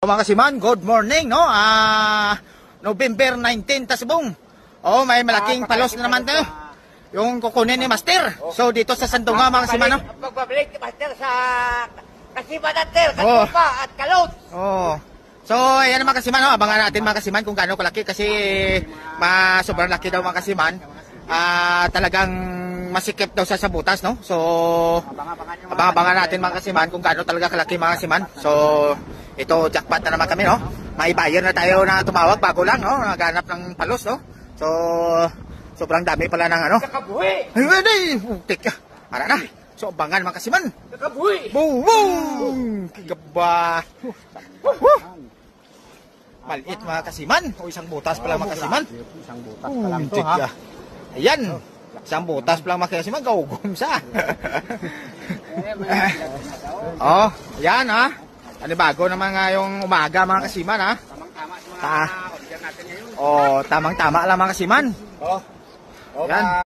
Mga kasiman, good morning, no? November 19, Tasbong. Oh, may malaking palos na naman tayo. Yung kukunin ni Master. So, dito sa Sandunga, mga kasiman, no? Magbabalik ni Master sa Kasiman natin, Katupa at Kalot. Oh. So, ayan mga kasiman, no? Abangan natin mga kasiman kung gaano kalaki kasi sobrang laki daw mga kasiman. Talagang masikip daw sa butas, no? So, abangan natin mga kasiman kung gaano talaga kalaki mga kasiman. So, ito jackpot na naman kami, no? May buyer na tayo na tumawag bago lang, no? Naghanap ng palos, no? So, sobrang dami pala ng ano. Kakabuhi! Ay, putik ka. Ara na. So, abangan mga kasiman. Kakabuhi! Boom! Boom! Kigaba! Maliit mga kasiman. O isang butas pala mga kasiman. Isang butas pa lang to, ha? Ayan. Isang butas pala mga kasiman. Gaugom sa. Oh, yan ha. Ano bago naman nga yung umaga mga kasiman ha. Tamang-tama sa mga order natin ngayon. Oh, tamang-tama lang mga kasiman. Oh. Yan.